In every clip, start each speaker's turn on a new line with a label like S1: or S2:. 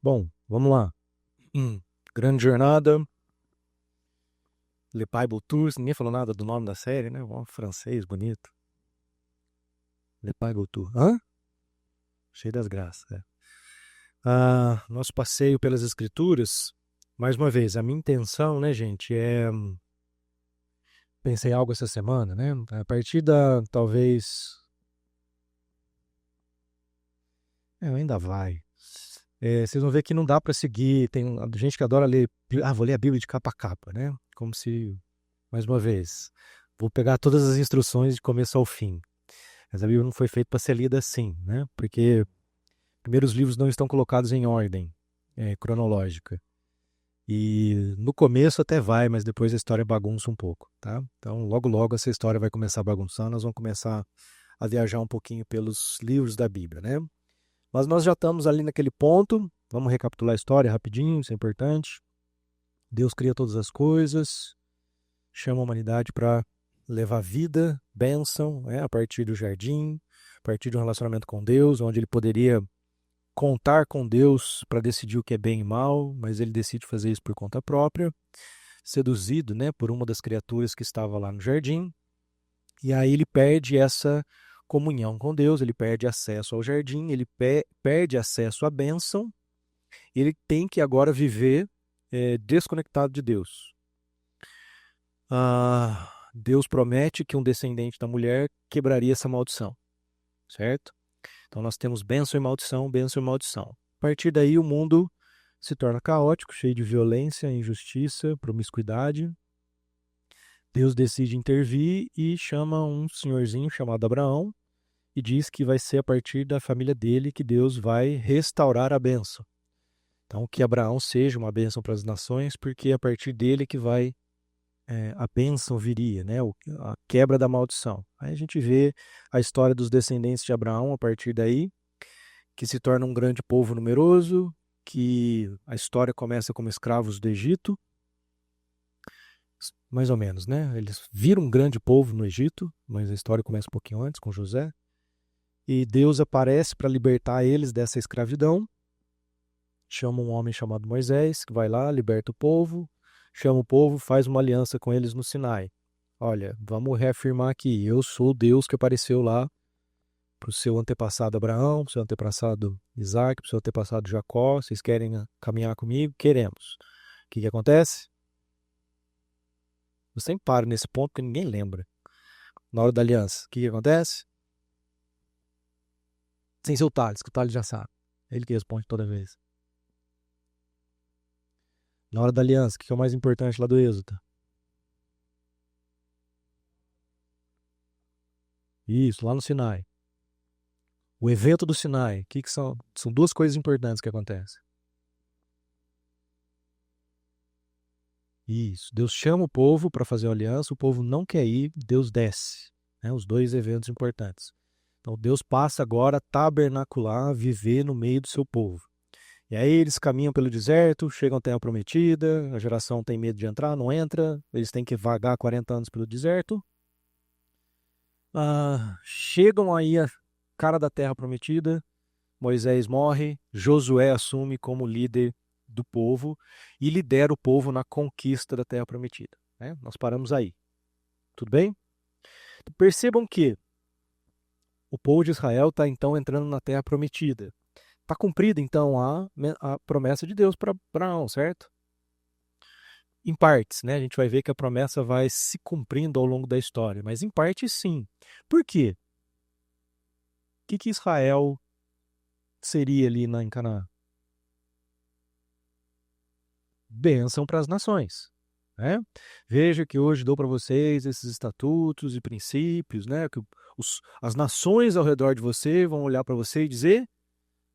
S1: Bom, vamos lá. Grande Jornada, Le Bible Tours, ninguém falou nada do nome da série, né? Um francês bonito. Le Bible Tour. Hã? Cheio das graças. Nosso passeio pelas escrituras, mais uma vez, a minha intenção, né, gente, pensei em algo essa semana, né? A partir da, talvez... ainda vai. Vocês vão ver que não dá para seguir, tem gente que adora ler, vou ler a Bíblia de capa a capa, né? Como se, mais uma vez, vou pegar todas as instruções de começo ao fim. Mas a Bíblia não foi feita para ser lida assim, né? Porque, primeiro, os livros não estão colocados em ordem cronológica. E no começo até vai, mas depois a história bagunça um pouco, tá? Então, logo, logo essa história vai começar a bagunçar, nós vamos começar a viajar um pouquinho pelos livros da Bíblia, né? Mas nós já estamos ali naquele ponto, vamos recapitular a história rapidinho, isso é importante. Deus cria todas as coisas, chama a humanidade para levar vida, bênção, a partir do jardim, a partir de um relacionamento com Deus, onde ele poderia contar com Deus para decidir o que é bem e mal, mas ele decide fazer isso por conta própria, seduzido, né, por uma das criaturas que estava lá no jardim, e aí ele perde essa comunhão com Deus, ele perde acesso ao jardim, ele perde acesso à bênção, ele tem que agora viver desconectado de Deus. Deus promete que um descendente da mulher quebraria essa maldição, certo? Então nós temos bênção e maldição, bênção e maldição. A partir daí o mundo se torna caótico, cheio de violência, injustiça, promiscuidade. Deus decide intervir e chama um senhorzinho chamado Abraão e diz que vai ser a partir da família dele que Deus vai restaurar a bênção. Então que Abraão seja uma bênção para as nações, porque é a partir dele que vai a bênção viria, né? A quebra da maldição. Aí a gente vê a história dos descendentes de Abraão a partir daí, que se torna um grande povo numeroso, que a história começa como escravos do Egito, mais ou menos, né? Eles viram um grande povo no Egito, mas a história começa um pouquinho antes, com José, e Deus aparece para libertar eles dessa escravidão, chama um homem chamado Moisés, que vai lá, liberta o povo, chama o povo, faz uma aliança com eles no Sinai. Olha, vamos reafirmar aqui, eu sou o Deus que apareceu lá para o seu antepassado Abraão, para o seu antepassado Isaac, para o seu antepassado Jacó, vocês querem caminhar comigo? Queremos. O que acontece? Eu sempre paro nesse ponto porque ninguém lembra. Na hora da aliança, o que acontece? Sem ser o Thales, que o Thales já sabe. É ele que responde toda vez. Na hora da aliança, o que é o mais importante lá do Êxodo? Isso, lá no Sinai. O evento do Sinai, que são? São duas coisas importantes que acontecem. Isso. Deus chama o povo para fazer a aliança, o povo não quer ir, Deus desce. Né? Os dois eventos importantes. Então Deus passa agora a tabernacular, a viver no meio do seu povo. E aí eles caminham pelo deserto, chegam à Terra Prometida, a geração tem medo de entrar, não entra, eles têm que vagar 40 anos pelo deserto. Chegam aí a cara da Terra Prometida, Moisés morre, Josué assume como líder do povo e lidera o povo na conquista da Terra Prometida. Né? Nós paramos aí. Tudo bem? Percebam que o povo de Israel está então entrando na Terra Prometida. Está cumprida então a promessa de Deus para Abraão, certo? Em partes, né? A gente vai ver que a promessa vai se cumprindo ao longo da história, mas em parte sim. Por quê? O que Israel seria ali em Canaã? Bênção para as nações. Né? Veja que hoje dou para vocês esses estatutos e princípios, né? Que as nações ao redor de você vão olhar para você e dizer: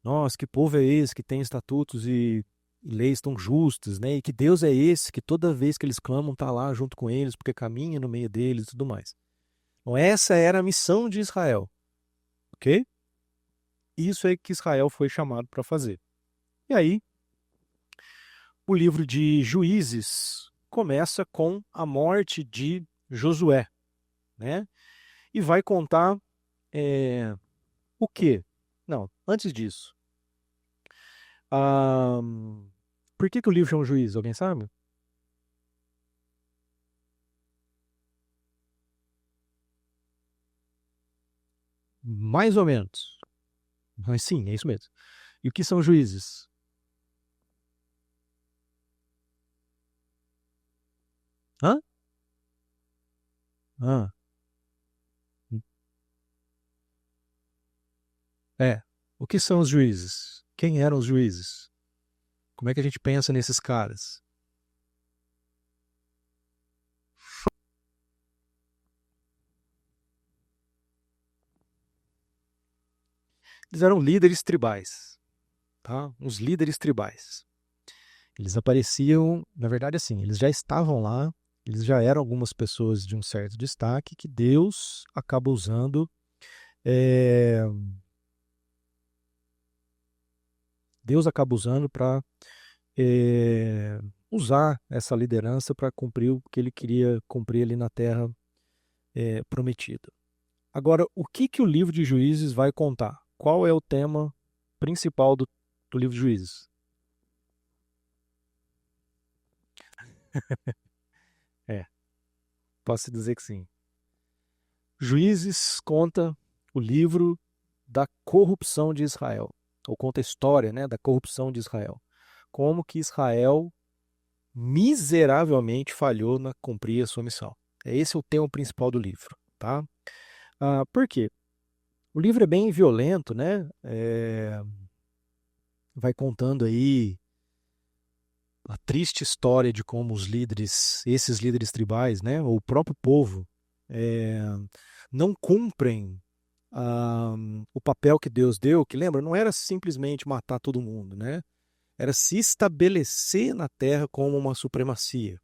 S1: nossa, que povo é esse que tem estatutos e leis tão justas, né? E que Deus é esse que toda vez que eles clamam está lá junto com eles, porque caminha no meio deles e tudo mais. Então essa era a missão de Israel, ok? Isso é que Israel foi chamado para fazer. E aí, o livro de Juízes começa com a morte de Josué, né? E vai contar o quê? Não, antes disso. Ah, por que o livro chama Juízes? Alguém sabe? Mais ou menos. Mas sim, é isso mesmo. E o que são juízes? Hã? Ah, é. O que são os juízes? Quem eram os juízes? Como é que a gente pensa nesses caras? Eles eram líderes tribais, tá? Os líderes tribais. Eles apareciam, na verdade, assim, eles já estavam lá, eles já eram algumas pessoas de um certo destaque que Deus acaba usando. é, Deus acaba usando para usar essa liderança para cumprir o que ele queria cumprir ali na terra prometida. Agora, o que, que o livro de Juízes vai contar? Qual é o tema principal do livro de Juízes? É, posso dizer que sim. Juízes conta o livro da corrupção de Israel, ou conta a história, né, da corrupção de Israel. Como que Israel miseravelmente falhou na cumprir a sua missão. Esse é o tema principal do livro, tá? Por quê? O livro é bem violento, né? Vai contando aí a triste história de como os líderes, esses líderes tribais, né, ou o próprio povo, é, não cumprem ah, o papel que Deus deu, que lembra, não era simplesmente matar todo mundo, né? Era se estabelecer na terra como uma supremacia.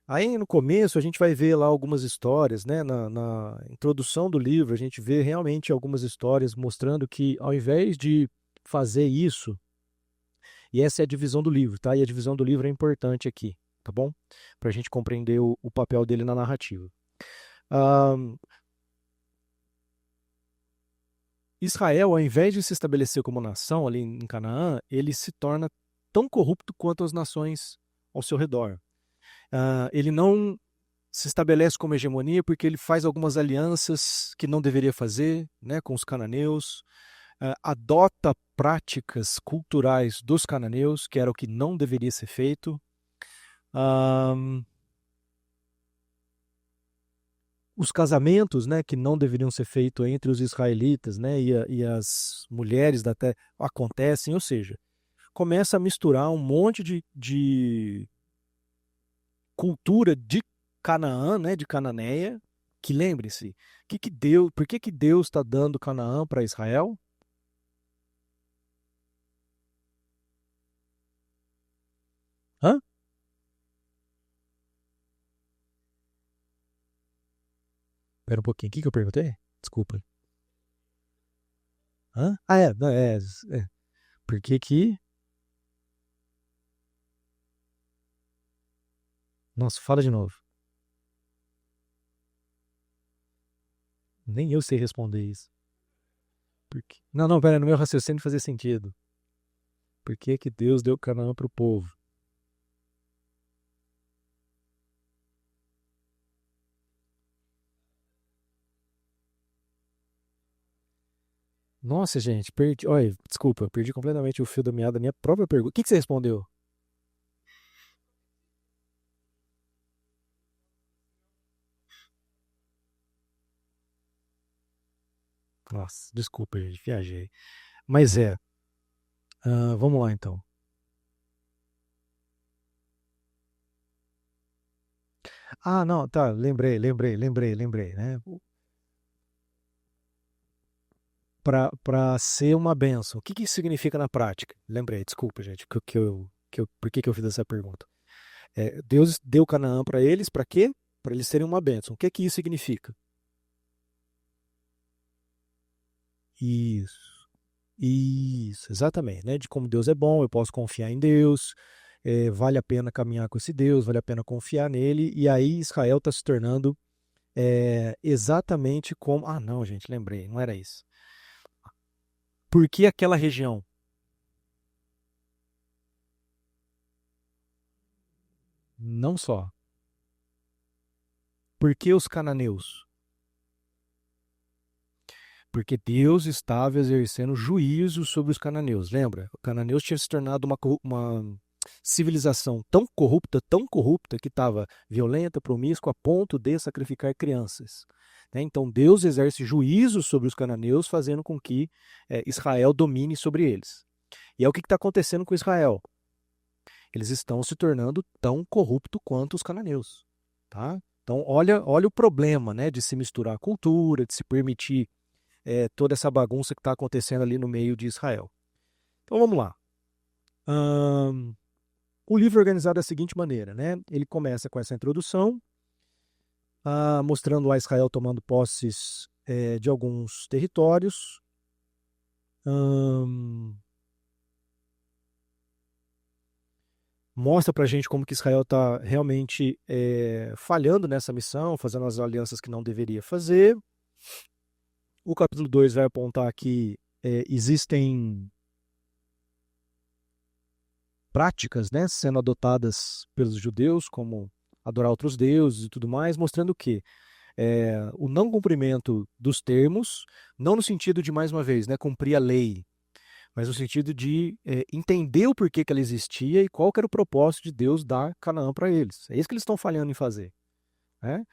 S1: Aí no começo a gente vai ver lá algumas histórias, né? Na introdução do livro a gente vê realmente algumas histórias mostrando que ao invés de fazer isso, e essa é a divisão do livro, tá? E a divisão do livro é importante aqui, tá bom? Para a gente compreender o papel dele na narrativa. Ah, Israel, ao invés de se estabelecer como nação ali em Canaã, ele se torna tão corrupto quanto as nações ao seu redor. Ele não se estabelece como hegemonia porque ele faz algumas alianças que não deveria fazer, né, com os cananeus, adota práticas culturais dos cananeus, que era o que não deveria ser feito. Os casamentos, né, que não deveriam ser feitos entre os israelitas, né, e as mulheres da terra acontecem, ou seja, começa a misturar um monte de cultura de Canaã, né, de Cananeia, que lembre-se, por que Deus está dando Canaã para Israel? Hã? Espera um pouquinho, o que eu perguntei? Desculpa. Hã? Não, por que que... Nossa, fala de novo. Nem eu sei responder isso. Por quê? Não, não, pera, no meu raciocínio fazia sentido. Por que que Deus deu Canaã para o povo? Nossa, gente, perdi. Olha, desculpa, eu perdi completamente o fio da meada da minha própria pergunta. O que que você respondeu? Nossa, desculpa, gente, viajei. Mas vamos lá então. Não, tá, lembrei, né? Para ser uma bênção. O que que isso significa na prática? Lembrei, desculpa, gente, por que que eu fiz essa pergunta? Deus deu Canaã para eles, para quê? Para eles serem uma bênção. O que que isso significa? Isso. Isso, exatamente, né? De como Deus é bom, eu posso confiar em Deus, vale a pena caminhar com esse Deus, vale a pena confiar nele, e aí Israel está se tornando exatamente como. Ah, não, gente, lembrei, não era isso. Por que aquela região? Não só. Por que os cananeus? Porque Deus estava exercendo juízo sobre os cananeus. Lembra? Os cananeus tinham se tornado uma civilização tão corrupta, que estava violenta, promíscua, a ponto de sacrificar crianças. Né? Então Deus exerce juízo sobre os cananeus, fazendo com que Israel domine sobre eles. E é o que está acontecendo com Israel. Eles estão se tornando tão corruptos quanto os cananeus. Tá? Então olha o problema, né, de se misturar a cultura, de se permitir toda essa bagunça que está acontecendo ali no meio de Israel. Então vamos lá. O livro é organizado da seguinte maneira, né? Ele começa com essa introdução, mostrando a Israel tomando posses de alguns territórios. Mostra pra gente como que Israel está realmente falhando nessa missão, fazendo as alianças que não deveria fazer. O capítulo 2 vai apontar que existem práticas, né, sendo adotadas pelos judeus, como adorar outros deuses e tudo mais, mostrando que o não cumprimento dos termos, não no sentido de, mais uma vez, né, cumprir a lei, mas no sentido de entender o porquê que ela existia e qual que era o propósito de Deus dar Canaã para eles. É isso que eles estão falhando em fazer. Né?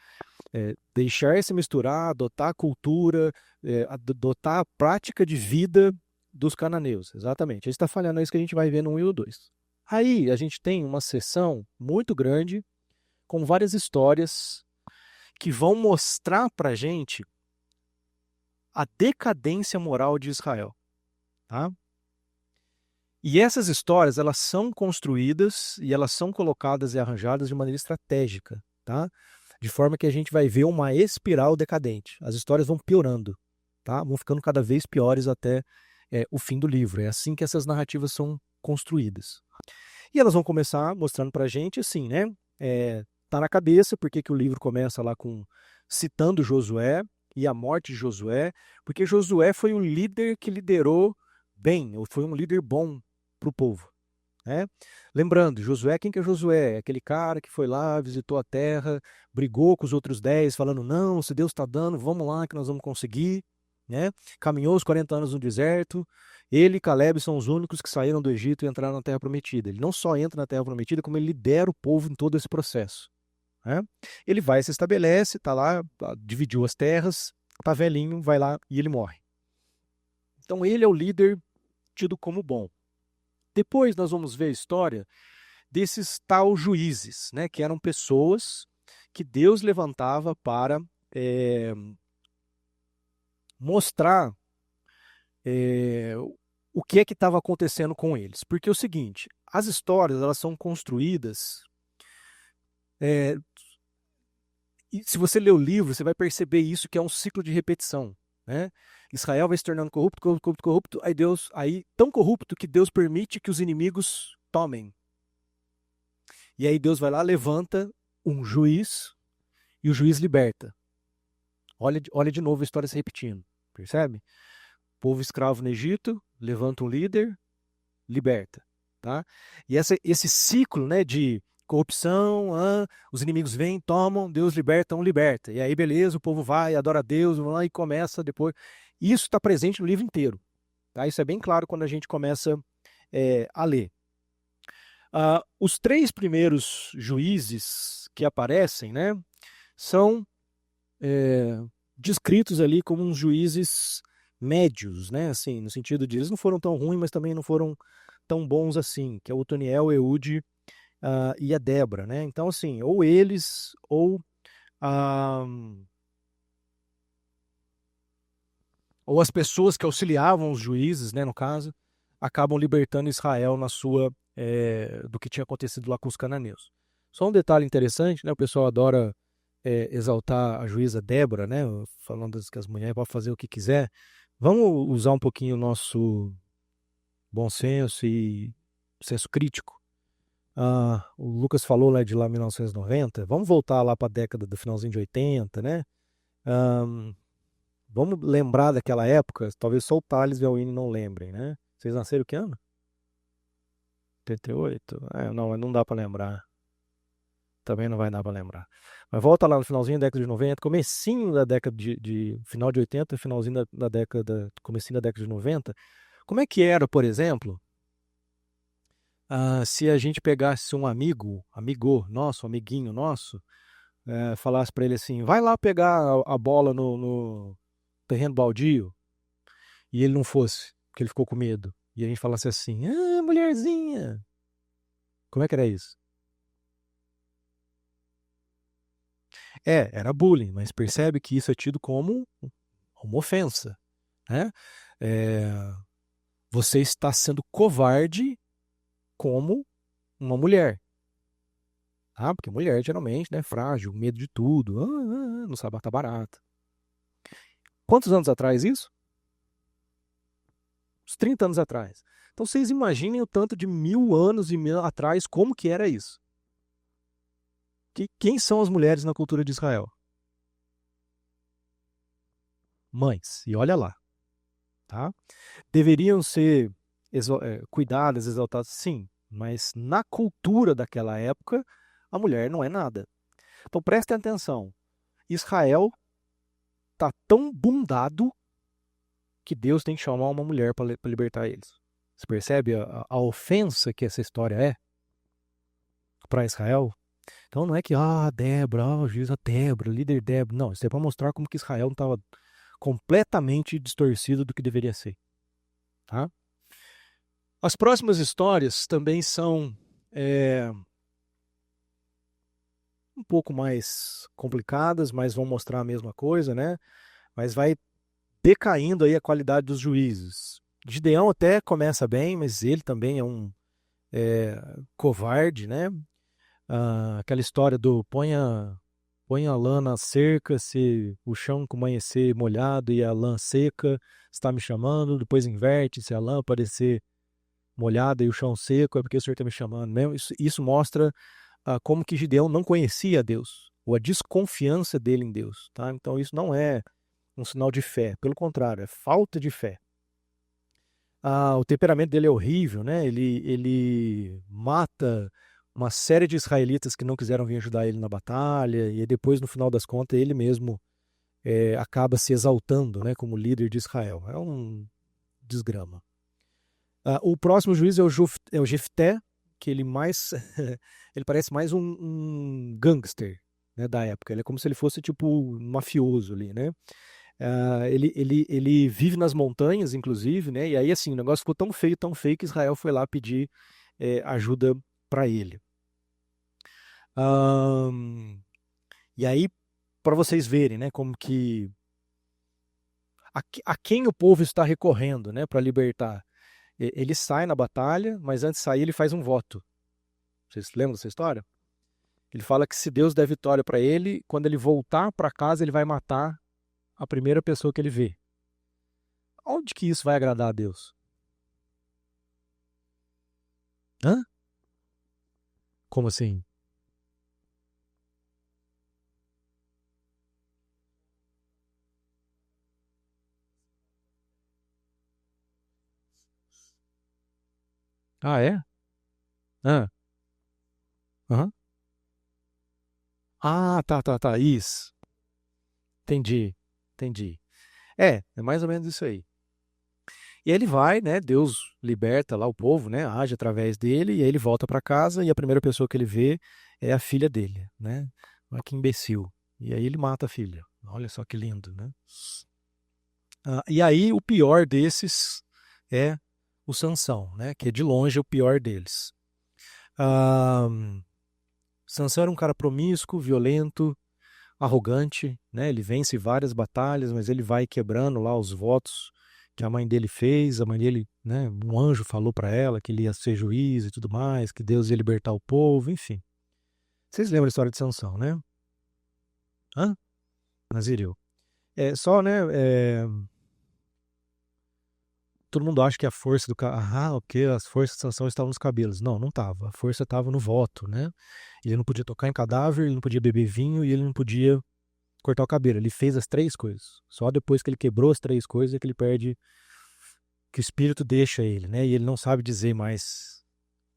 S1: Deixar se misturar, adotar a cultura, adotar a prática de vida dos cananeus. Exatamente. Ele está falhando, é isso que a gente vai ver no 1 e no 2. Aí a gente tem uma seção muito grande com várias histórias que vão mostrar para a gente a decadência moral de Israel. Tá? E essas histórias, elas são construídas e elas são colocadas e arranjadas de maneira estratégica, tá? De forma que a gente vai ver uma espiral decadente. As histórias vão piorando, tá? Vão ficando cada vez piores até o fim do livro. É assim que essas narrativas são construídas. E elas vão começar mostrando pra gente assim, né? Tá na cabeça porque que o livro começa lá citando Josué e a morte de Josué, porque Josué foi o líder que liderou bem, ou foi um líder bom para o povo. Né? Lembrando, Josué, quem que é Josué? É aquele cara que foi lá, visitou a terra, brigou com os outros 10, falando, não, se Deus está dando, vamos lá que nós vamos conseguir. Né? Caminhou os 40 anos no deserto. Ele e Caleb são os únicos que saíram do Egito e entraram na Terra Prometida. Ele não só entra na Terra Prometida, como ele lidera o povo em todo esse processo. Né? Ele vai, se estabelece, está lá, dividiu as terras, está velhinho, vai lá e ele morre. Então ele é o líder tido como bom. Depois nós vamos ver a história desses tal juízes, né, que eram pessoas que Deus levantava para mostrar o que é que estava acontecendo com eles. Porque é o seguinte, as histórias elas são construídas e se você ler o livro, você vai perceber isso, que é um ciclo de repetição. Né? Israel vai se tornando corrupto, corrupto, corrupto, aí tão corrupto que Deus permite que os inimigos tomem. E aí Deus vai lá, levanta um juiz e o juiz liberta. Olha de novo a história se repetindo, percebe? Povo escravo no Egito, levanta um líder, liberta. Tá? E esse ciclo, né, de corrupção, os inimigos vêm, tomam, Deus liberta, um liberta. E aí, beleza, o povo vai, adora a Deus, vão lá e começa depois. Isso está presente no livro inteiro. Tá? Isso é bem claro quando a gente começa a ler. Os 3 primeiros juízes que aparecem, né, são descritos ali como uns juízes médios, né, assim, no sentido de eles não foram tão ruins, mas também não foram tão bons assim, que é o Otoniel, o Eude e a Débora, né? Então, assim, ou eles, ou as pessoas que auxiliavam os juízes, né, no caso, acabam libertando Israel do que tinha acontecido lá com os cananeus. Só um detalhe interessante, né? O pessoal adora exaltar a juíza Débora, né? Falando que as mulheres podem fazer o que quiser. Vamos usar um pouquinho o nosso bom senso e senso crítico. O Lucas falou lá de lá 1990. Vamos voltar lá para a década do finalzinho de 80, né? Vamos lembrar daquela época. Talvez só o Thales e a Winnie não lembrem, né? Vocês nasceram que ano? 88? Não dá para lembrar. Também não vai dar para lembrar. Mas volta lá no finalzinho da década de 90, comecinho da década final de 80, finalzinho da década, comecinho da década de 90. Como é que era, por exemplo, se a gente pegasse um amigo nosso, amiguinho nosso, falasse para ele assim, vai lá pegar a bola no terreno baldio, e ele não fosse, porque ele ficou com medo. E a gente falasse assim, mulherzinha. Como é que era isso? Era bullying, mas percebe que isso é tido como uma ofensa, né? É, você está sendo covarde como uma mulher, tá? Porque mulher geralmente, né, frágil, medo de tudo, não sabe matar barata. Quantos anos atrás isso? Uns 30 anos atrás. Então vocês imaginem o tanto de 1000 anos e mil atrás, como que era isso? Quem são as mulheres na cultura de Israel? Mães. E olha lá, tá? Deveriam ser cuidadas, exaltadas, sim, mas na cultura daquela época, a mulher não é nada. Então prestem atenção. Israel está tão bundado que Deus tem que chamar uma mulher para libertar eles. Você percebe a ofensa que essa história é para Israel? Então não é que, Débora, o juiz Débora, líder Débora. Não, isso é para mostrar como que Israel não estava completamente distorcido do que deveria ser. Tá? As próximas histórias também são um pouco mais complicadas, mas vão mostrar a mesma coisa, né? Mas vai decaindo aí a qualidade dos juízes. Gideão até começa bem, mas ele também é um covarde, né? Aquela história do põe a lã na cerca, se o chão amanhecer molhado e a lã seca, está me chamando, depois inverte, se a lã aparecer molhada e o chão seco, é porque o Senhor está me chamando mesmo. Isso mostra como que Gideão não conhecia a Deus, ou a desconfiança dele em Deus, tá? Então isso não é um sinal de fé, pelo contrário, é falta de fé. O temperamento dele é horrível, né? Ele mata uma série de israelitas que não quiseram vir ajudar ele na batalha, e depois, no final das contas, ele mesmo acaba se exaltando, né, como líder de Israel. É um desgrama. O próximo juiz é o Jefté, que ele parece mais um gangster, né, da época. Ele é como se ele fosse tipo um mafioso ali, né? Ele vive nas montanhas, inclusive, né? E aí, assim, o negócio ficou tão feio que Israel foi lá pedir ajuda para ele. E aí, para vocês verem, né, como que a quem o povo está recorrendo, né, para libertar. Ele sai na batalha, mas antes de sair ele faz um voto. Vocês lembram dessa história? Ele fala que se Deus der vitória para ele, quando ele voltar para casa, ele vai matar a primeira pessoa que ele vê. Onde que isso vai agradar a Deus? Hã? Como assim? Ah, é? Ah, aham. Tá. Isso. Entendi. Entendi. É mais ou menos isso aí. E aí ele vai, né? Deus liberta lá o povo, né? Age através dele, e aí ele volta para casa e a primeira pessoa que ele vê é a filha dele, né? Olha que imbecil. E aí ele mata a filha. Olha só que lindo, né? E aí o pior desses é o Sansão, né? Que é de longe o pior deles. Ah, Sansão era um cara promíscuo, violento, arrogante, né? Ele vence várias batalhas, mas ele vai quebrando lá os votos que a mãe dele fez. A mãe dele, né? Um anjo falou para ela que ele ia ser juiz e tudo mais, que Deus ia libertar o povo, enfim. Vocês lembram a história de Sansão, né? Hã? Nazireu. Só, né? Todo mundo acha que a força do ok, as forças de Sansão estavam nos cabelos. Não, não estava. A força estava no voto, né? Ele não podia tocar em cadáver, ele não podia beber vinho e ele não podia cortar o cabelo. Ele fez as três coisas. Só depois que ele quebrou as três coisas é que ele perde, que o espírito deixa ele, né? E ele não sabe dizer mais,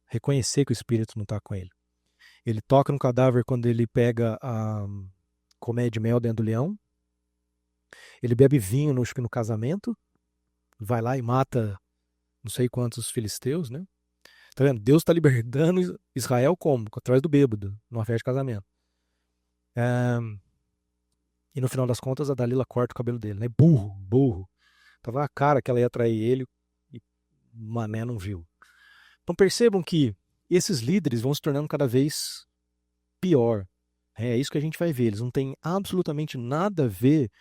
S1: reconhecer que o espírito não está com ele. Ele toca no cadáver quando ele pega a colmeia de mel dentro do leão. Ele bebe vinho no casamento. Vai lá e mata não sei quantos filisteus, né? Tá vendo? Deus está libertando Israel como? Através do bêbado, numa festa de casamento. E no final das contas, a Dalila corta o cabelo dele, né? Burro, burro. Tava a cara que ela ia trair ele e Mané não viu. Então percebam que esses líderes vão se tornando cada vez pior. É isso que a gente vai ver. Eles não têm absolutamente nada a ver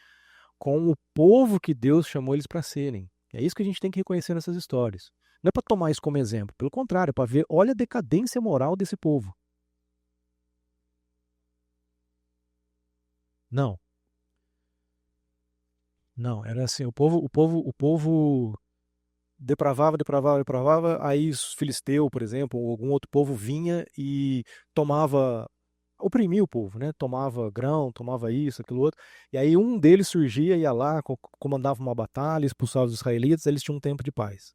S1: com o povo que Deus chamou eles para serem. É isso que a gente tem que reconhecer nessas histórias. Não é para tomar isso como exemplo. Pelo contrário, é para ver, olha a decadência moral desse povo. Não, não. Era assim, o povo depravava, depravava, depravava. Aí os filisteus, por exemplo, ou algum outro povo vinha e tomava, oprimia o povo, né? Tomava grão, tomava isso, aquilo outro. E aí um deles surgia, ia lá, comandava uma batalha, expulsava os israelitas, eles tinham um tempo de paz.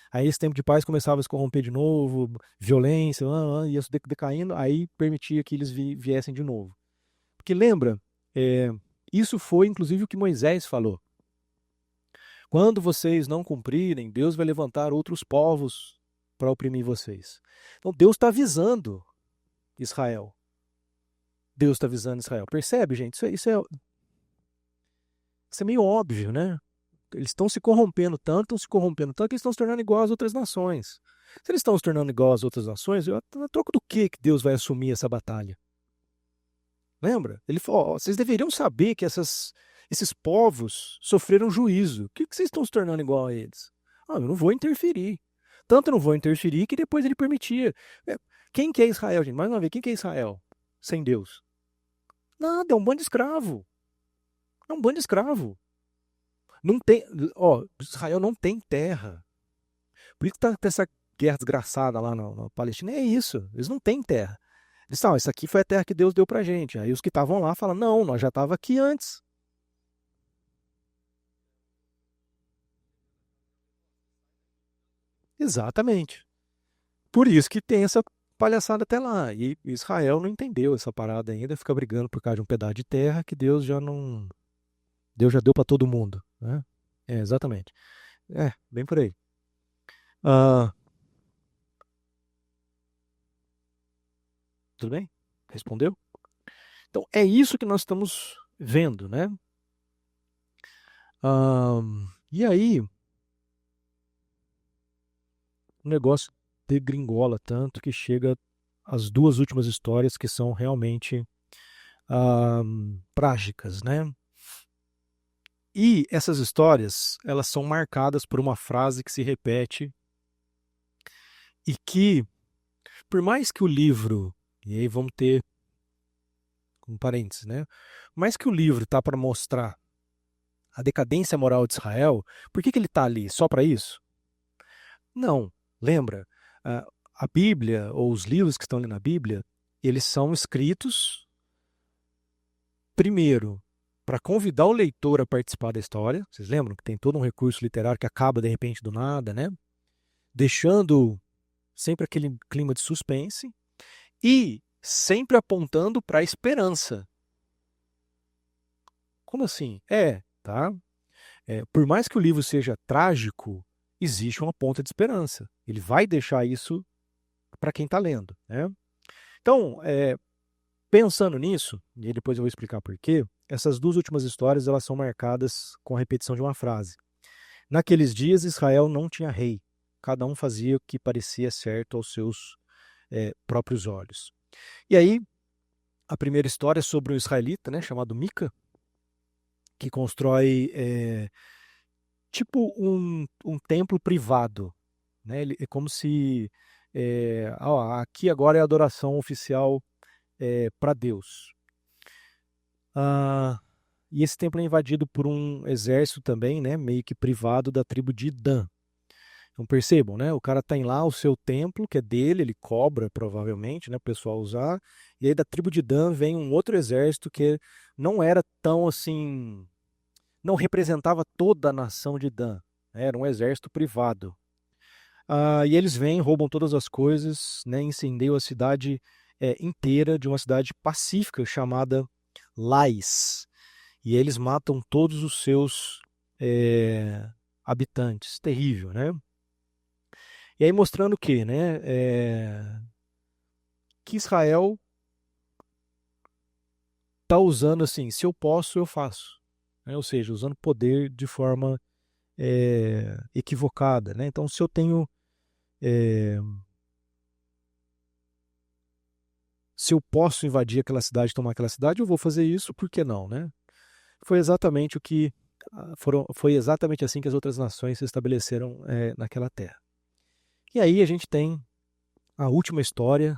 S1: Aí esse tempo de paz começava a se corromper de novo, violência, ia se decaindo, aí permitia que eles viessem de novo. Porque lembra, é, isso foi inclusive o que Moisés falou. Quando vocês não cumprirem, Deus vai levantar outros povos para oprimir vocês. Então Deus está avisando Israel. Deus está avisando Israel. Percebe, gente? Isso é meio óbvio, né? Eles estão se corrompendo tanto, que eles estão se tornando igual às outras nações. Se eles estão se tornando igual às outras nações, a troco do que Deus vai assumir essa batalha? Lembra? Ele falou: ó, vocês deveriam saber que esses povos sofreram juízo. O que vocês estão se tornando igual a eles? Ah, eu não vou interferir. Tanto eu não vou interferir que depois ele permitia. Quem que é Israel, gente? Mais uma vez, quem que é Israel sem Deus? Nada, é um bando de escravo. É um bando de escravo. Não tem, ó, Israel não tem terra. Por isso que tá essa guerra desgraçada lá na Palestina. É isso, eles não têm terra. Eles falam, isso aqui foi a terra que Deus deu pra gente. Aí os que estavam lá falam, não, nós já estávamos aqui antes. Exatamente. Por isso que tem essa palhaçada até lá. E Israel não entendeu essa parada ainda, fica brigando por causa de um pedaço de terra que Deus já não. Deus já deu pra todo mundo, né? É, exatamente. É, bem por aí. Ah, tudo bem? Respondeu? Então, é isso que nós estamos vendo, né? E aí, o negócio degringola tanto que chega às duas últimas histórias que são realmente trágicas, né? E essas histórias, elas são marcadas por uma frase que se repete e que, por mais que o livro, e aí vamos ter um parênteses, né? Por mais que o livro tá para mostrar a decadência moral de Israel, por que ele está ali? Só para isso? Não. Lembra, a Bíblia, ou os livros que estão ali na Bíblia, eles são escritos, primeiro, para convidar o leitor a participar da história. Vocês lembram que tem todo um recurso literário que acaba de repente do nada, né? Deixando sempre aquele clima de suspense e sempre apontando para a esperança. Como assim? Tá? Por mais que o livro seja trágico, existe uma ponta de esperança. Ele vai deixar isso para quem está lendo, né? Então, pensando nisso, e depois eu vou explicar por quê, essas duas últimas histórias elas são marcadas com a repetição de uma frase. Naqueles dias, Israel não tinha rei. Cada um fazia o que parecia certo aos seus próprios olhos. E aí, a primeira história é sobre um israelita, né, chamado Mica, que constrói tipo um templo privado. Né? É como se aqui agora é a adoração oficial para Deus. E esse templo é invadido por um exército também, né, meio que privado da tribo de Dan. Então percebam, né? O cara tem lá o seu templo, que é dele, ele cobra provavelmente, né, o pessoal usar. E aí da tribo de Dan vem um outro exército que não era tão assim, não representava toda a nação de Dan, né? Era um exército privado. E eles vêm, roubam todas as coisas, né, incendiam a cidade inteira de uma cidade pacífica chamada Lais. E eles matam todos os seus habitantes. Terrível, né? E aí mostrando o quê, né? Que Israel está usando assim, se eu posso, eu faço. Né? Ou seja, usando poder de forma equivocada, né? Então, se eu tenho, é, se eu posso invadir aquela cidade, tomar aquela cidade, eu vou fazer isso, por que não, né? Foi exatamente o que foi exatamente assim que as outras nações se estabeleceram naquela terra. E aí a gente tem a última história,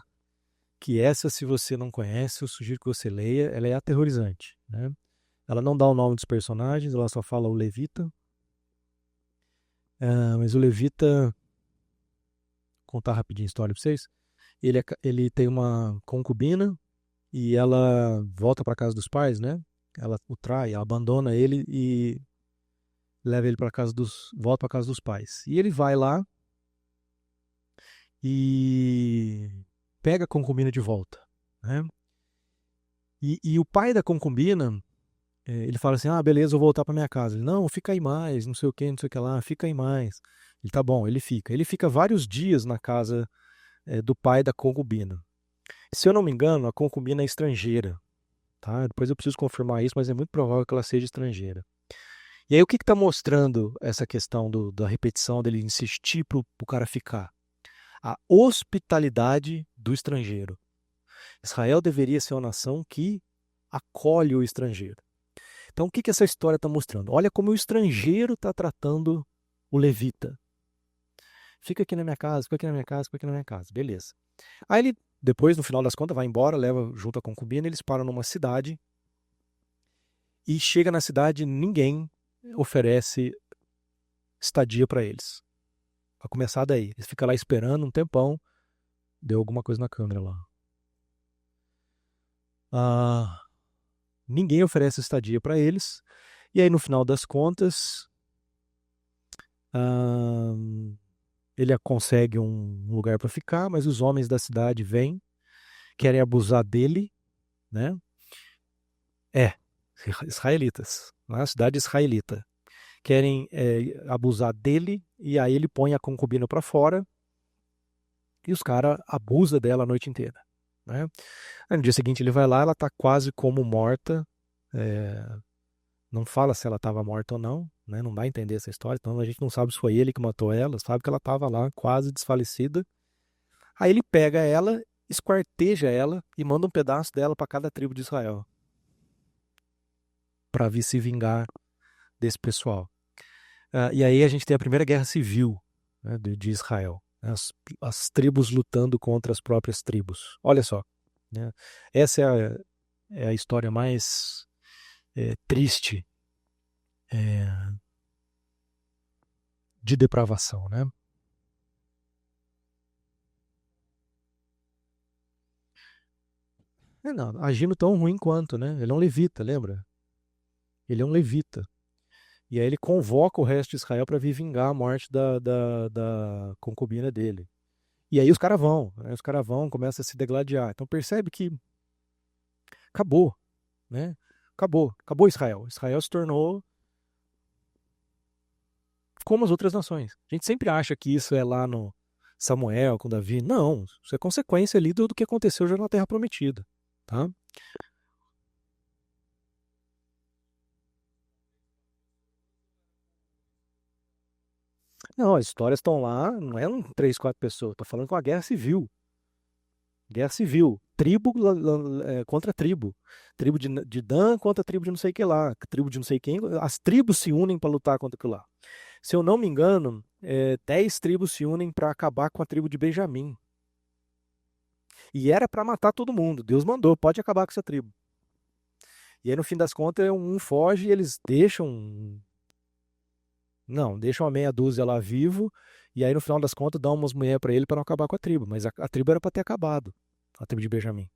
S1: que essa, se você não conhece, eu sugiro que você leia, ela é aterrorizante, né? Ela não dá o nome dos personagens, ela só fala o levita. Mas o levita, vou contar rapidinho a história para vocês. Ele tem uma concubina e ela volta para casa dos pais, né? Ela o trai, ela abandona ele e leva ele para casa volta para casa dos pais. E ele vai lá e pega a concubina de volta, né? E o pai da concubina, ele fala assim: ah, beleza, eu vou voltar para minha casa. Ele, não, fica aí mais, não sei o que, não sei o que lá, fica aí mais. Ele, tá bom, ele fica. Ele fica vários dias na casa do pai da concubina. Se eu não me engano, a concubina é estrangeira, tá? Depois eu preciso confirmar isso, mas é muito provável que ela seja estrangeira. E aí o que está mostrando essa questão da repetição, dele insistir para o cara ficar? A hospitalidade do estrangeiro. Israel deveria ser uma nação que acolhe o estrangeiro. Então o que essa história está mostrando? Olha como o estrangeiro está tratando o levita. Fica aqui na minha casa, fica aqui na minha casa, fica aqui na minha casa. Beleza. Aí ele, depois, no final das contas, vai embora, leva junto a concubina, eles param numa cidade e chega na cidade, ninguém oferece estadia para eles. Vai começar daí. Eles ficam lá esperando um tempão, deu alguma coisa na câmera lá. Ninguém oferece estadia para eles. E aí, no final das contas, ele consegue um lugar para ficar, mas os homens da cidade vêm, querem abusar dele, né? Israelitas, na cidade israelita. Querem abusar dele, e aí ele põe a concubina para fora, e os caras abusam dela a noite inteira. Né? Aí no dia seguinte ele vai lá, ela está quase como morta, não fala se ela estava morta ou não, né? Não dá a entender essa história, então a gente não sabe se foi ele que matou ela, sabe que ela estava lá quase desfalecida. Aí ele pega ela, esquarteja ela e manda um pedaço dela para cada tribo de Israel, para vir se vingar desse pessoal. E aí a gente tem a primeira guerra civil, né, de Israel. As tribos lutando contra as próprias tribos. Olha só. Né? Essa é a história mais triste de depravação. Né? Não, agindo tão ruim quanto. Né? Ele é um levita, lembra? Ele é um levita. E aí ele convoca o resto de Israel para vir vingar a morte da concubina dele. E aí os caras vão, né? Os caras vão, começam a se degladiar. Então percebe que acabou, né? Acabou Israel. Israel se tornou como as outras nações. A gente sempre acha que isso é lá no Samuel, com Davi. Não, isso é consequência ali do que aconteceu já na Terra Prometida, tá? Não, as histórias estão lá, não é um 3, 4 pessoas, tô falando com a guerra civil. Guerra civil. Tribo contra tribo. Tribo de Dan contra tribo de não sei o que lá. Tribo de não sei quem. As tribos se unem para lutar contra aquilo lá. Se eu não me engano, 10 tribos se unem para acabar com a tribo de Benjamim. E era para matar todo mundo. Deus mandou, pode acabar com essa tribo. E aí, no fim das contas, um foge e eles deixam. Não, deixam a meia dúzia lá vivo. E aí, no final das contas, dão umas mulheres para ele para não acabar com a tribo. Mas a tribo era para ter acabado. A tribo de Benjamim.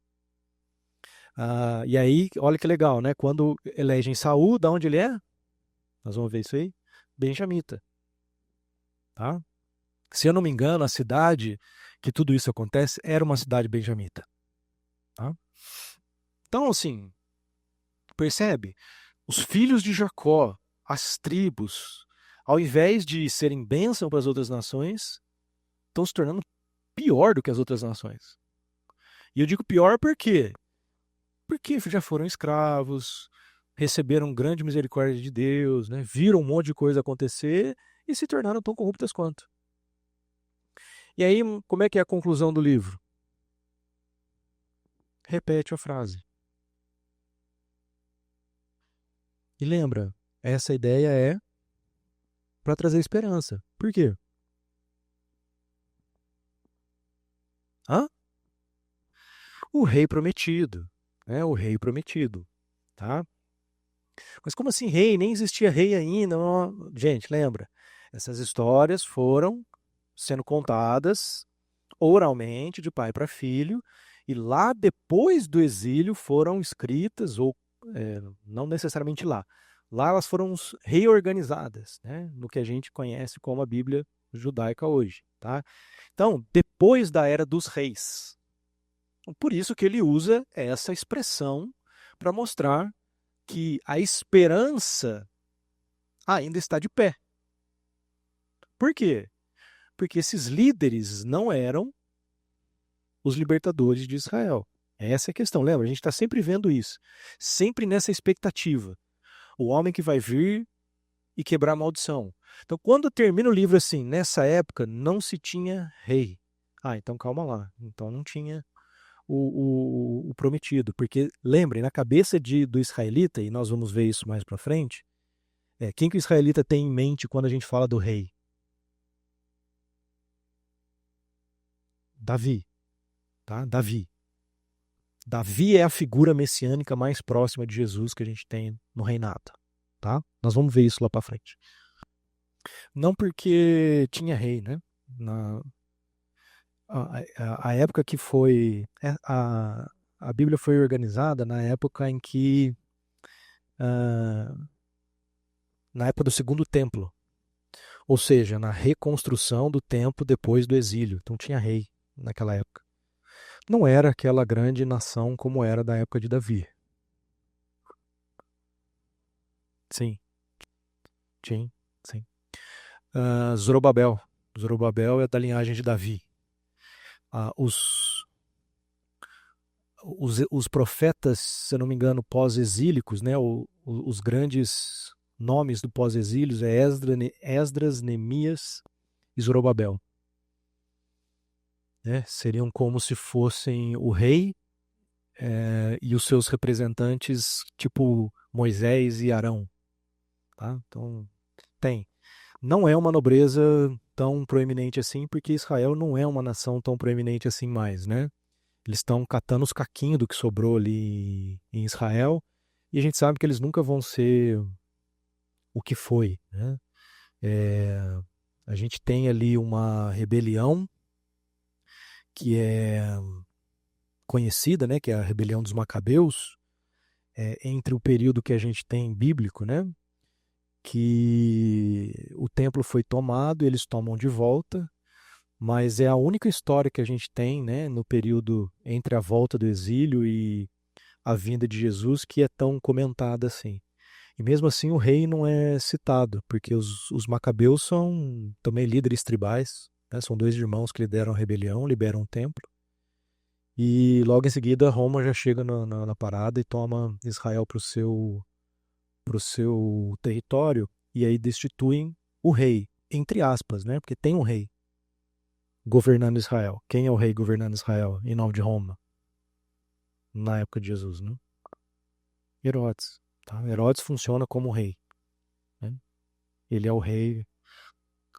S1: E aí, olha que legal, né? Quando elegem Saul, da onde ele é? Nós vamos ver isso aí. Benjamita. Tá? Se eu não me engano, a cidade que tudo isso acontece era uma cidade benjamita. Tá? Então, assim, percebe? Os filhos de Jacó, as tribos, ao invés de serem bênção para as outras nações, estão se tornando pior do que as outras nações. E eu digo pior por quê? Porque já foram escravos, receberam grande misericórdia de Deus, né? Viram um monte de coisa acontecer e se tornaram tão corruptas quanto. E aí, como é que é a conclusão do livro? Repete a frase. E lembra, essa ideia é para trazer esperança. Por quê? Hã? O rei prometido, né? O rei prometido, tá? Mas como assim rei? Nem existia rei ainda. Gente, lembra? Essas histórias foram sendo contadas oralmente de pai para filho e lá depois do exílio foram escritas ou não necessariamente lá. Lá elas foram reorganizadas, né? No que a gente conhece como a Bíblia judaica hoje, tá? Então, depois da era dos reis. Por isso que ele usa essa expressão para mostrar que a esperança ainda está de pé. Por quê? Porque esses líderes não eram os libertadores de Israel. Essa é a questão. Lembra? A gente está sempre vendo isso. Sempre nessa expectativa. O homem que vai vir e quebrar a maldição. Então, quando termina o livro assim, nessa época não se tinha rei. Ah, então calma lá. Então não tinha o prometido. Porque, lembrem, na cabeça do israelita, e nós vamos ver isso mais para frente, quem que o israelita tem em mente quando a gente fala do rei? Davi, tá? Davi. Davi é a figura messiânica mais próxima de Jesus que a gente tem no reinado, tá? Nós vamos ver isso lá para frente. Não porque tinha rei, né? Na, a época que foi a Bíblia foi organizada na época em que ah, na época do Segundo Templo, ou seja, na reconstrução do templo depois do exílio. Então tinha rei naquela época. Não era aquela grande nação como era da época de Davi. Sim, sim, sim. Zorobabel. Zorobabel é da linhagem de Davi. Ah, os profetas, se eu não me engano, pós-exílicos, né, os grandes nomes do pós-exílios é Esdras, Neemias e Zorobabel. Né? Seriam como se fossem o rei e os seus representantes, tipo Moisés e Arão. Tá? Então, tem. Não é uma nobreza tão proeminente assim, porque Israel não é uma nação tão proeminente assim mais, né? Eles estão catando os caquinhos do que sobrou ali em Israel, e a gente sabe que eles nunca vão ser o que foi, né? É, a gente tem ali uma rebelião que é conhecida, né? Que é a rebelião dos Macabeus, entre o período que a gente tem bíblico, né? Que o templo foi tomado, eles tomam de volta, mas é a única história que a gente tem, né, no período entre a volta do exílio e a vinda de Jesus que é tão comentada assim. E mesmo assim o rei não é citado, porque os macabeus são também líderes tribais, né, são dois irmãos que lideram a rebelião, liberam o templo, e logo em seguida Roma já chega na parada e toma Israel pro seu território, e aí destituem o rei, entre aspas, né, porque tem um rei governando Israel. Quem é o rei governando Israel em nome de Roma? Na época de Jesus, né? Herodes. Tá? Herodes funciona como rei. Né? Ele é o rei.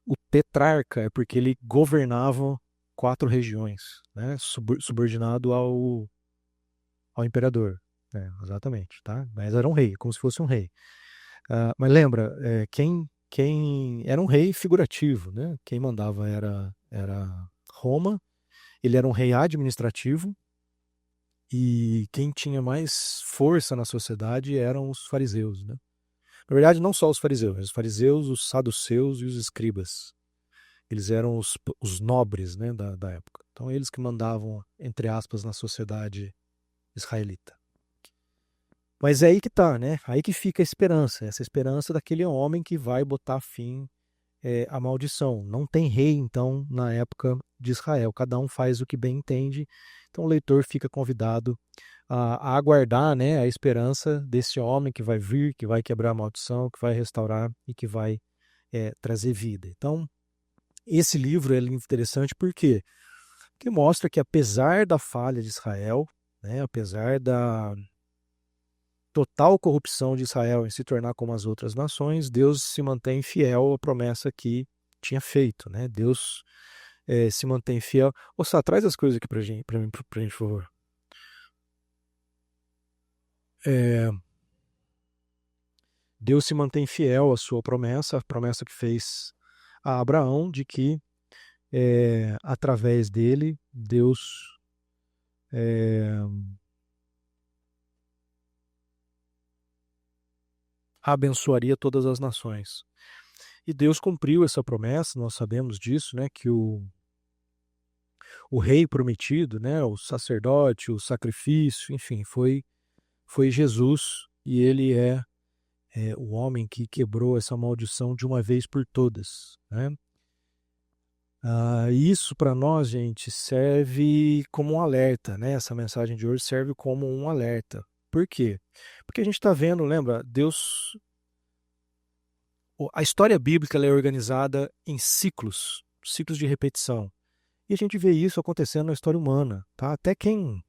S1: O tetrarca é porque ele governava 4 regiões, né? Subordinado ao imperador. Exatamente, tá? Mas era um rei, como se fosse um rei. Mas lembra, quem era um rei figurativo, né? Quem mandava era Roma. Ele era um rei administrativo. E quem tinha mais força na sociedade eram os fariseus, né? Na verdade, não só os fariseus, os saduceus e os escribas. Eles eram os nobres, né, da época. Então, eles que mandavam, entre aspas, na sociedade israelita. Mas é aí que tá, né? Aí que fica a esperança, essa esperança daquele homem que vai botar fim à maldição. Não tem rei, então, na época de Israel. Cada um faz o que bem entende. Então o leitor fica convidado a aguardar, né, a esperança desse homem que vai vir, que vai quebrar a maldição, que vai restaurar e que vai trazer vida. Então, esse livro é interessante por quê? Porque mostra que apesar da falha de Israel, né, apesar da total corrupção de Israel em se tornar como as outras nações, Deus se mantém fiel à promessa que tinha feito, né? Deus se mantém fiel. Ô, Sá, traz as coisas aqui pra gente, pra mim, por favor. É, Deus se mantém fiel à sua promessa, a promessa que fez a Abraão, de que através dele, Deus é, abençoaria todas as nações. E Deus cumpriu essa promessa, nós sabemos disso, né, que o rei prometido, né, o sacerdote, o sacrifício, enfim, foi Jesus e ele é o homem que quebrou essa maldição de uma vez por todas, né? Isso para nós, gente, serve como um alerta, né? Essa mensagem de hoje serve como um alerta. Por quê? Porque a gente está vendo, lembra, Deus. A história bíblica ela é organizada em ciclos, ciclos de repetição. E a gente vê isso acontecendo na história humana, tá? Até quem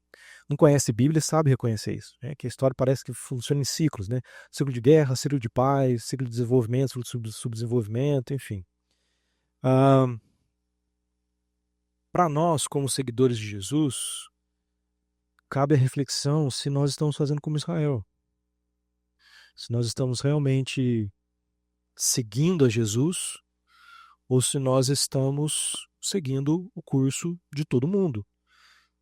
S1: não conhece Bíblia sabe reconhecer isso, né? Que a história parece que funciona em ciclos, né? Ciclo de guerra, ciclo de paz, ciclo de desenvolvimento, ciclo de subdesenvolvimento, enfim. Ah, para nós, como seguidores de Jesus, cabe a reflexão se nós estamos fazendo como Israel. Se nós estamos realmente seguindo a Jesus ou se nós estamos seguindo o curso de todo mundo,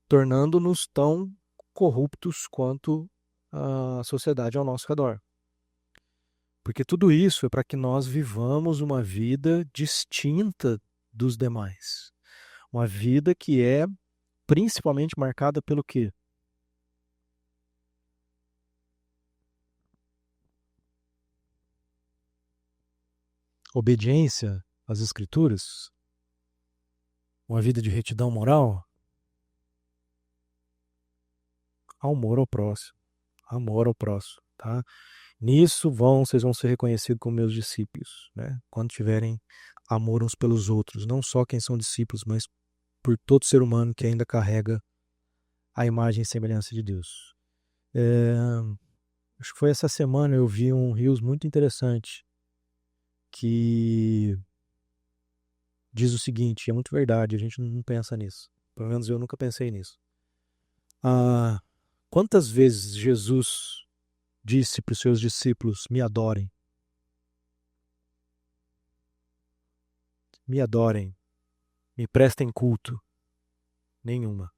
S1: tornando-nos tão corruptos quanto a sociedade ao nosso redor. Porque tudo isso é para que nós vivamos uma vida distinta dos demais. Uma vida que é principalmente marcada pelo quê? Obediência às escrituras, uma vida de retidão moral, amor ao próximo, amor ao próximo, tá? Nisso vocês vão ser reconhecidos como meus discípulos, né? Quando tiverem amor uns pelos outros, não só quem são discípulos, mas por todo ser humano que ainda carrega a imagem e semelhança de Deus. Acho que foi essa semana eu vi um Reels muito interessante que diz o seguinte, é muito verdade, a gente não pensa nisso. Pelo menos eu nunca pensei nisso. Ah, quantas vezes Jesus disse para os seus discípulos, me adorem, me prestem culto? Nenhuma.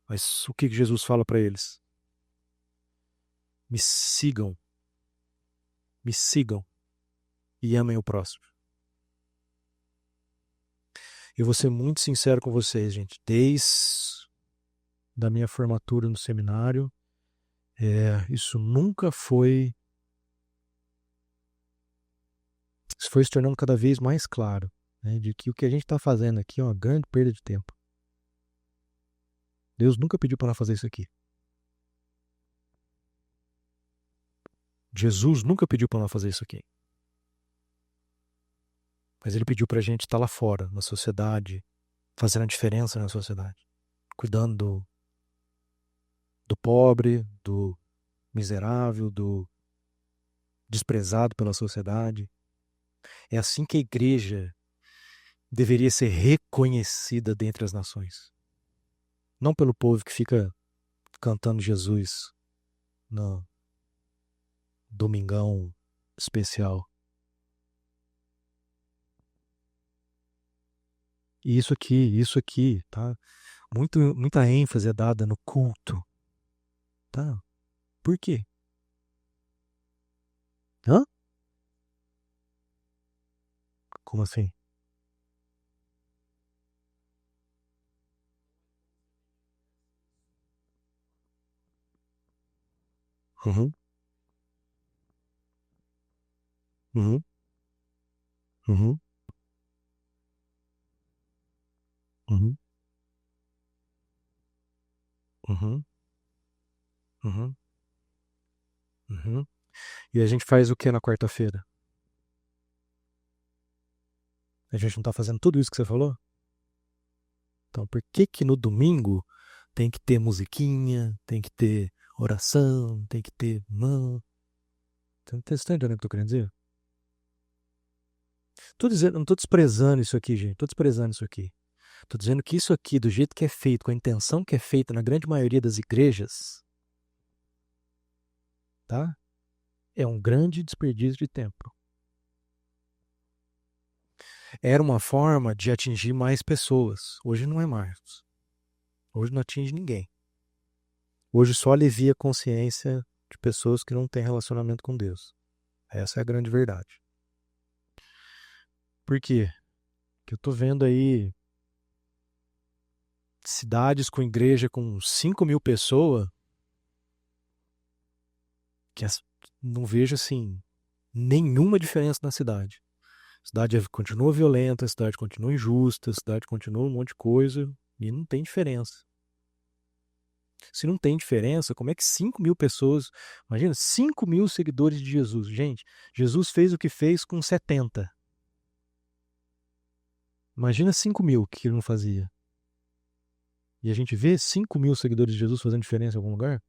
S1: Mas o que Jesus fala para eles? Me sigam, me sigam e amem o próximo. Eu vou ser muito sincero com vocês, gente. Desde da minha formatura no seminário, isso nunca foi. Isso foi se tornando cada vez mais claro, né, de que o que a gente está fazendo aqui é uma grande perda de tempo. Deus nunca pediu para nós fazer isso aqui. Jesus nunca pediu para nós fazer isso aqui. Mas ele pediu para a gente estar lá fora, na sociedade, fazendo a diferença na sociedade, cuidando do pobre, do miserável, do desprezado pela sociedade. É assim que a igreja deveria ser reconhecida dentre as nações. Não pelo povo que fica cantando Jesus no domingão especial. E isso aqui, tá? Muita ênfase é dada no culto, tá? Por quê? Hã? Como assim? Uhum. Uhum. Uhum. Uhum. Uhum. Uhum. Uhum. E a gente faz o que na quarta-feira? A gente não tá fazendo tudo isso que você falou? Então, por que que no domingo tem que ter musiquinha, tem que ter oração, tem que ter. Não. Você tá entendendo o que eu tô querendo dizer? Tô dizendo, não tô desprezando isso aqui, gente. Tô desprezando isso aqui. Tô dizendo que isso aqui, do jeito que é feito, com a intenção que é feita na grande maioria das igrejas, tá? É um grande desperdício de tempo. Era uma forma de atingir mais pessoas. Hoje não é mais. Hoje não atinge ninguém. Hoje só alivia a consciência de pessoas que não têm relacionamento com Deus. Essa é a grande verdade. Por quê? Porque eu tô vendo aí cidades com igreja com 5.000 pessoas que não vejo assim nenhuma diferença na cidade. A cidade continua violenta, a cidade continua injusta, a cidade continua um monte de coisa e não tem diferença. Se não tem diferença, como é que 5.000 pessoas, imagina, 5.000 seguidores de Jesus? Gente, Jesus fez o que fez com 70. Imagina 5.000 que ele não fazia. E a gente vê 5.000 seguidores de Jesus fazendo diferença em algum lugar?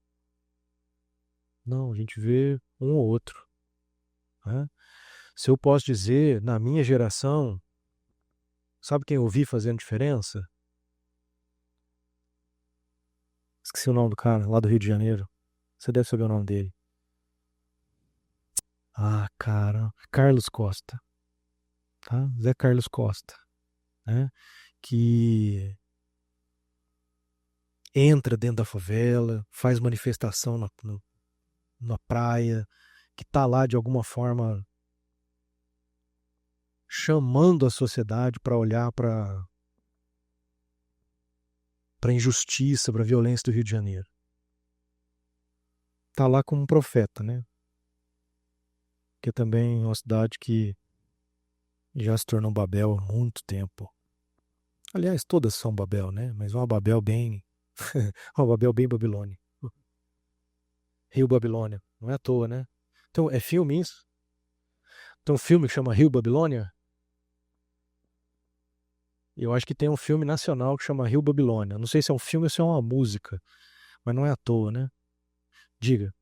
S1: Não, a gente vê um ou outro. Né? Se eu posso dizer, na minha geração, sabe quem eu vi fazendo diferença? Esqueci o nome do cara, lá do Rio de Janeiro. Você deve saber o nome dele. Ah, cara, Carlos Costa, tá? Zé Carlos Costa, né? Que entra dentro da favela, faz manifestação na praia, que tá lá de alguma forma chamando a sociedade para olhar para a injustiça, para a violência do Rio de Janeiro. Tá lá como um profeta, né? Que é também uma cidade que já se tornou Babel há muito tempo. Aliás, todas são Babel, né? Mas uma Babel bem. Uma Babel bem Babilônia. Rio Babilônia. Não é à toa, né? Então, é filme isso? Tem um filme que chama Rio Babilônia? E eu acho que tem um filme nacional que chama Rio Babilônia. Não sei se é um filme ou se é uma música, mas não é à toa, né? Diga.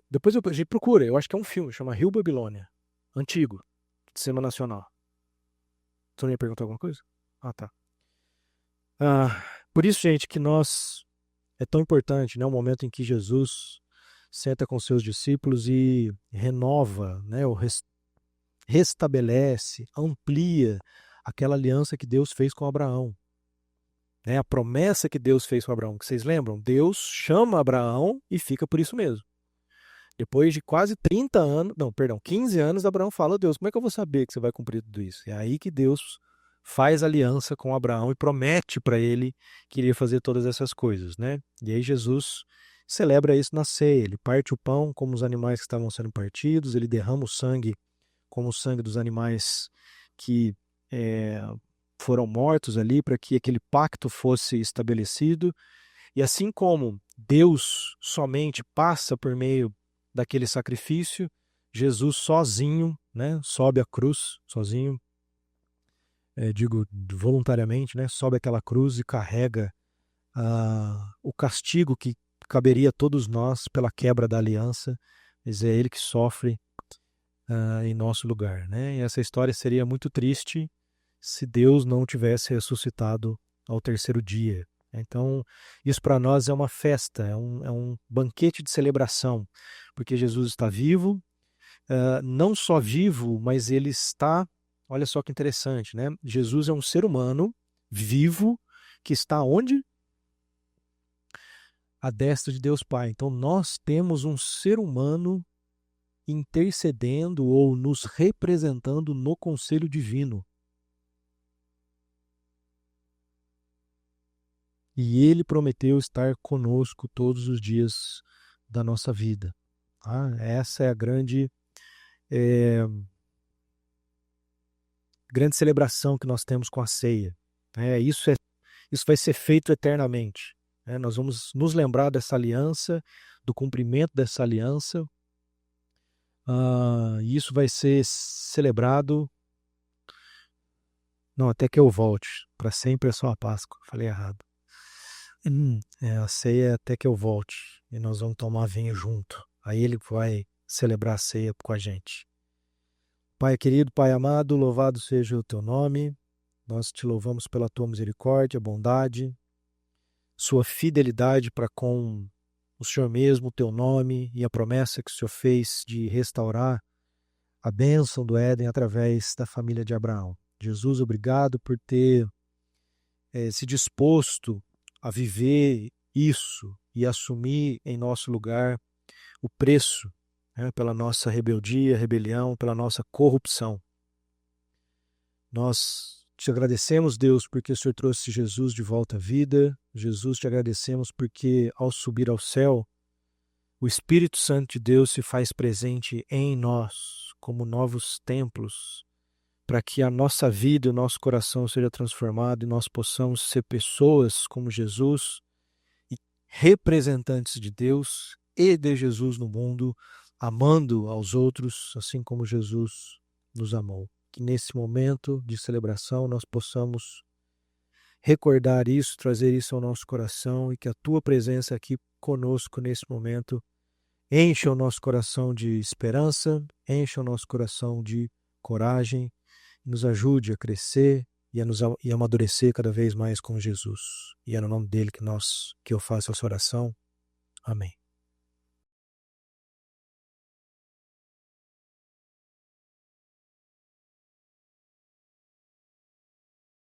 S1: Depois a gente procura, eu acho que é um filme, chama Rio Babilônia. Antigo, de cinema nacional. Tu não ia perguntar alguma coisa? Ah, tá. Ah, por isso, gente, que nós é tão importante, né, o momento em que Jesus senta com seus discípulos e renova, né, ou restabelece, amplia aquela aliança que Deus fez com Abraão, né, a promessa que Deus fez com Abraão, que vocês lembram? Deus chama Abraão e fica por isso mesmo. Depois de quase 30 anos, não, perdão, 15 anos, Abraão fala: Deus, como é que eu vou saber que você vai cumprir tudo isso? É aí que Deus faz aliança com Abraão e promete para ele que iria fazer todas essas coisas, né? E aí Jesus celebra isso na ceia. Ele parte o pão como os animais que estavam sendo partidos, ele derrama o sangue como o sangue dos animais que é, foram mortos ali para que aquele pacto fosse estabelecido. E assim como Deus somente passa por meio daquele sacrifício, Jesus sozinho, né, sobe a cruz, sozinho, digo voluntariamente, né, sobe aquela cruz e carrega o castigo que caberia a todos nós pela quebra da aliança, mas é ele que sofre em nosso lugar, né? E essa história seria muito triste se Deus não tivesse ressuscitado ao terceiro dia. Então, isso para nós é uma festa, é um banquete de celebração, porque Jesus está vivo, não só vivo, mas ele está. Olha só que interessante, né? Jesus é um ser humano vivo que está onde? À destra de Deus Pai. Então, nós temos um ser humano intercedendo ou nos representando no conselho divino. e Ele prometeu estar conosco todos os dias da nossa vida. Tá? Essa é a grande celebração que nós temos com a ceia. Isso vai ser feito eternamente. Nós vamos nos lembrar dessa aliança, do cumprimento dessa aliança, e isso vai ser celebrado, não, até que eu volte. Para sempre é só a Páscoa. Falei errado. A ceia é até que eu volte e nós vamos tomar vinho junto. Aí Ele vai celebrar a ceia com a gente. Pai querido, Pai amado, louvado seja o teu nome. Nós te louvamos pela tua misericórdia, bondade, sua fidelidade para com o Senhor mesmo, o teu nome e a promessa que o Senhor fez de restaurar a bênção do Éden através da família de Abraão. Jesus, obrigado por ter se disposto a viver isso e assumir em nosso lugar o preço, pela nossa rebeldia, rebelião, pela nossa corrupção. Nós te agradecemos, Deus, porque o Senhor trouxe Jesus de volta à vida. Jesus, te agradecemos porque ao subir ao céu, o Espírito Santo de Deus se faz presente em nós como novos templos, para que a nossa vida e o nosso coração seja transformado e nós possamos ser pessoas como Jesus e representantes de Deus e de Jesus no mundo, amando aos outros assim como Jesus nos amou. Que nesse momento de celebração nós possamos recordar isso, trazer isso ao nosso coração e que a tua presença aqui conosco nesse momento encha o nosso coração de esperança, encha o nosso coração de coragem, nos ajude a crescer e amadurecer cada vez mais com Jesus. E é no nome dele que eu faço essa oração. Amém.